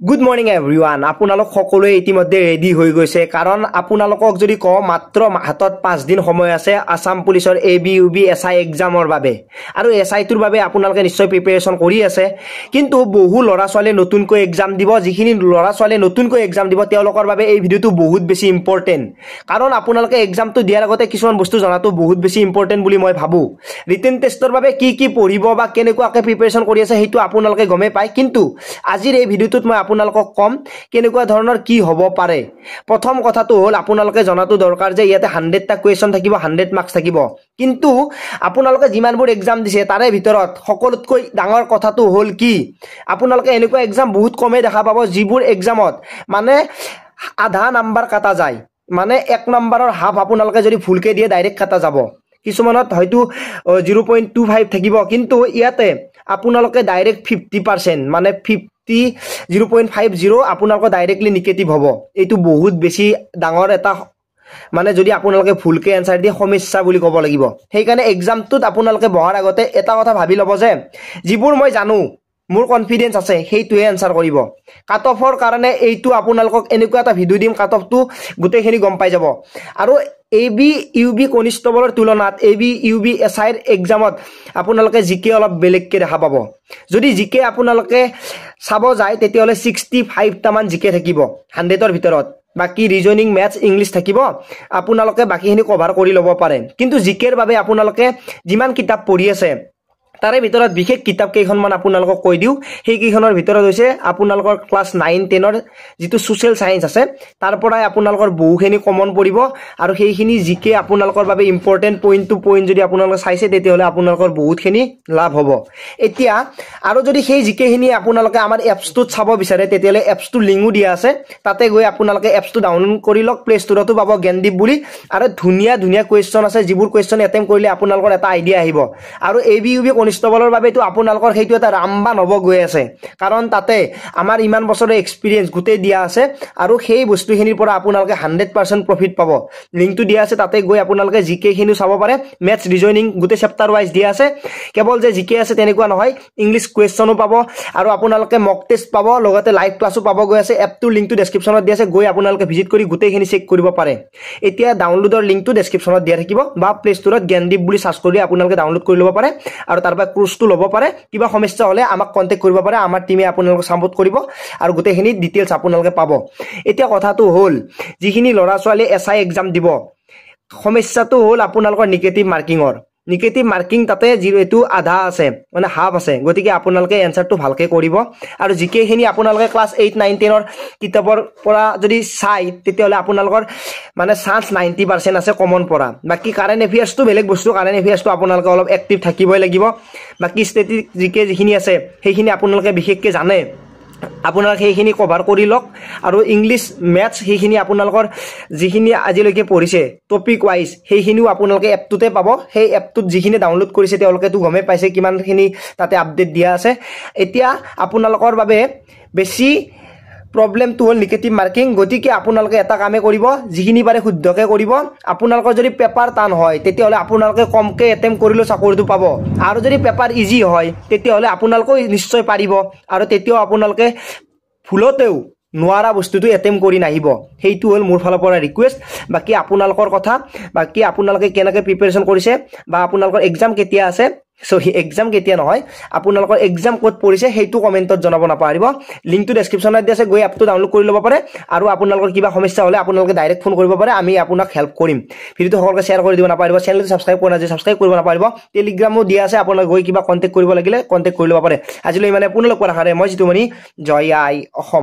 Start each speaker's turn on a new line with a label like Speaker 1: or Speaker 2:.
Speaker 1: good morning everyone আপোনালোক সকলোৱে ইতিমধ্যে ৰেডি হৈ গৈছে কাৰণ আপোনালোকক যদি কওঁ মাত্ৰ হাতত 5 দিন সময় আছে আসাম পুলিচৰ ABUB SI এক্সামৰ বাবে আৰু SI টোৰ বাবে আপোনালোকে নিশ্চয় প্ৰিপাৰেচন কৰি আছে কিন্তু বহু লৰা ছোৱালী নতুনকৈ এক্সাম দিব যিখিনি লৰা ছোৱালী নতুনকৈ এক্সাম দিব তেওঁলোকৰ বাবে এই ভিডিওটো বহুত বেছি ইম্পৰ্টেন্ট কাৰণ আপোনালোকে এক্সামটো দিয়াৰ আগতে কিছুমান বস্তু জনাটো বহুত বেছি ইম্পৰ্টেন্ট বুলি মই ভাবো ৰিটেন টেষ্টৰ বাবে কি পঢ়িব বা কেনেকুৱাকৈ প্ৰিপাৰেচন কৰি আছে হেতু আপোনালোকে গমে পায় কিন্তু আজিৰ এই ভিডিওটোত মই আপোনালোকক কম কেনেকুৱা ধৰণৰ কি হ'ব পাৰে প্ৰথম কথাটো হ'ল আপোনালোকে জনাটো দৰকাৰ যে ইয়াতে 100 টা কোৱেশ্চন থাকিব 100 মাৰ্কস থাকিব কিন্তু আপোনালোকে যিমানবোৰ এক্সাম দিছে তাৰে ভিতৰত সকলোতকৈ ডাঙৰ কথাটো হ'ল কি আপোনালোকে এনেকুৱা এক্সাম বহুত কমে দেখা পাব যিবোৰ এক্সামত মানে আধা নাম্বাৰ কাটা যায় মানে 1 নম্বৰৰ হাফ আপোনালোকে যদি ভুলকে দিয়ে ডাইৰেক্ট কাটা যাব কিছুমানত হয়তো 0.25 থাকিব কিন্তু ইয়াতে আপোনালোকে ডাইৰেক্ট 50% মানে 0.50 আপোনালোক ডাইৰেক্টলি নেগেটিভ হ'ব এইটো বহুত বেছি ডাঙৰ এটা মানে যদি আপোনালোকে ভুলকে আনসাৰ দিয়ে সমস্যা বুলি ক'ব লাগিব সেই কাৰণে এক্সামটোত আপোনালোকে বহাৰ আগতে এটা কথা ভাবি ল'ব যে যিবোৰ মই জানো মোৰ কনফিডেন্স আছে সেইটোৱে আনসাৰ কৰিব কাট অফৰ কাৰণে এইটো আপোনালোকক এনেকুৱা এটা ভিডিও দিম কাট অফটো গুটেখিনি গম পাই যাব আৰু ABUB কনষ্টেবলৰ তুলনাত ABUB SI এক্সামত আপোনালোকে জিকে অলপ বেলেগকে দেখা পাব যদি জিকে আপোনালোকে চাব যায় তেতিয়ালে 65 টামান জিকে থাকিব 100ৰ ভিতৰত বাকি ৰিজনিং ম্যাথছ ইংলিশ থাকিব আপোনালোকে বাকিখিনি কভাৰ কৰি ল'ব পাৰে কিন্তু জিকেৰ বাবে আপোনালোকে যিমান কিতাপ পঢ়ি আছে তাৰে ভিতৰত বিশেষ কিতাপ কেইখনমান আপোনালোকক কৈ দিও সেই কেইখনৰ ভিতৰত হৈছে আপোনালোকৰ ক্লাস 9 10 ৰ যেটো সোশ্যাল সায়েন্স আছে তাৰ পৰাই আপোনালোকৰ বহুখিনি কমন পৰিব আৰু সেইখিনি জিকে আপোনালোকৰ বাবে ইম্পৰ্টেন্ট পইণ্ট টু পইণ্ট যদি আপোনালোকে চাইছে তেতিয়াহলে আপোনালোকৰ বহুতখিনি লাভ হ'ব এতিয়া আৰু যদি সেই জিকেখিনি আপোনালোকে আমাৰ এপছটোত চাব বিচাৰে তেতিয়াহলে এপছটো লিংকও দিয়া আছে তাতে গৈ আপোনালোকে এপছটো ডাউনলোড কৰি লওক প্লে ষ্টৰতো পাব জ্ঞানদীপ বুলি আৰু ধুনীয়া কোৱেশ্চন আছে যিবোৰ কোৱেশ্চন এটেম্প কৰিলে আপোনালোকৰ এটা আইডিয়া আহিব আৰু ABUB কনষ্টেবলৰ বাবে তো আপোনালোকৰ হেতু এটা ৰামবান হ'ব গৈ আছে কাৰণ তাতে আমাৰ ইমান বছৰৰ এক্সপেৰিয়েন্স গুটে দিয়া আছে আৰু সেই বস্তুখিনিৰ পৰা আপোনালোকে 100% প্ৰফিট পাব লিংকটো দিয়া আছে তাতে গৈ আপোনালোকে জিকে খিনি চাব পাৰে ম্যাথছ ৰিজনিং গুটে চেপ্টাৰ ওয়াইজ দিয়া আছে কেৱল যে জিকে আছে তেনেকুৱা নহয় ইংলিশ কোৱেশ্চনো পাব আৰু আপোনালোকে মক টেষ্ট পাব লগতে লাইভ ক্লাসও পাব গৈ আছে এপটোৰ লিংকটো ডেসক্ৰিপচনত দিয়া আছে গৈ আপোনালোকে ভিজিট কৰি গুটেখিনি চেক কৰিব পাৰে এতিয়া ডাউনলোডৰ লিংকটো ডেসক্ৰিপচনত দিয়া থাকিব বা প্লে ষ্টৰত জ্ঞানদীপ বুলি সাৰ্চ কৰি আপোনালোকে ডাউনলোড কৰি ল'ব পাৰে আৰু তাৰ কোৰ্সটো ল'ব পাৰে কিবা সমস্যা হলে আমাক কন্টাক্ট কৰিব পাৰে আমাৰ টিমে আপোনালোকক সাপোৰ্ট কৰিব আৰু গুটেখিনি ডিটেইলছ আপোনালোকে পাব এতিয়া কথাটো হ'ল যিখিনি লৰা ছোৱালী SI এক্সাম দিব সমস্যাটো হ'ল আপোনালোকৰ নেগেটিভ মাৰ্কিং তাতে যেটো আধা আছে মানে হাফ আছে গতিকে আপোনালোকে এনসাৰটো ভালকে কৰিব আৰু জিকে খিনি আপোনালোকে ক্লাস 8 9 10 ৰ কিতাপৰ পৰা যদি চাই তেতিয়াহলে আপোনালোকৰ মানে চান্স 90% আছে কমন পৰা বাকি কারেন্ট এফেয়ার্সটো বেলেগ বস্তু কারেন্ট এফেয়ার্সটো আপোনালোকে অলপ এক্টিভ থাকিবই লাগিব বাকি ষ্টেটিক জিকে যিখিনি আছে সেইখিনি আপোনালোকে বিশেষকৈ জানে আপোনালোকে সেইখিনি কভাৰ কৰি লওক আৰু ইংলিশ ম্যাথছ সেইখিনি আপোনালোকৰ যিখিনি আজিলৈকে পঢ়িছে টপিক ওয়াইজ সেইখিনিও আপোনালোকে এপটোতে পাব সেই এপটোত যিখিনি ডাউনলোড কৰিছে তেওঁলোকে তো গমে পাইছে কিমানখিনি তাতে আপডেট দিয়া আছে এতিয়া আপোনালোকৰ বাবে বেছি প্ৰবলেমটো হ'ল নেগেটিভ মাৰ্কিং গতিকে আপোনালোকে এটা কামে কৰিব যিখিনি পাৰে শুদ্ধকে কৰিব আপোনালোকৰ যদি পেপাৰ টান হয় তেতিয়াহলে আপোনালোকে কমকে এটেম্প কৰিলে চাকৰিটো পাব আৰু যদি পেপাৰ ইজি হয় তেতিয়াহলে আপোনালোকে নিশ্চয় পাৰিব আৰু তেতিয়াও আপোনালোকে ফুলতেও নোৱাৰা বস্তুটো এটেম্প কৰি নাহিব হেইটো হ'ল মোৰ ফালৰ পৰা ৰিকুৱেষ্ট বাকি আপোনালোকৰ কথা বাকি আপোনালোকে কেনেকৈ প্ৰিপাৰেচন কৰিছে বা আপোনালোকৰ এক্সাম কেতিয়া আছে সো এক্সাম কেতিয়া নহয় আপোনালোকৰ এক্সাম কোড পৰিছে হেইটো কমেন্টত জনাব নাপাহৰিব লিংকটো ডেসক্ৰিপচনত দিয়া আছে গৈ এপটো ডাউনলোড কৰি ল'ব পাৰে আৰু আপোনালোকৰ কিবা সমস্যা হলে আপোনালোকে ডাইৰেক্ট ফোন কৰিব পাৰে আমি আপোনাক হেল্প কৰিম ভিডিওটো সকলোকে শ্বেয়াৰ কৰি দিব নাপাহৰিব চেনেলটো সাবস্ক্ৰাইব কৰা নাই সাবস্ক্ৰাইব কৰিব নাপাহৰিব টেলিগ্ৰামো দিয়া আছে আপোনালোকে গৈ কিবা কন্টাক্ট কৰিব লাগিলে কন্টাক্ট কৰি ল'ব পাৰে আজিলৈ মানে পুনৰ লগ পোৱাৰ আশাৰে মই জিতুমণি জয় আই অসম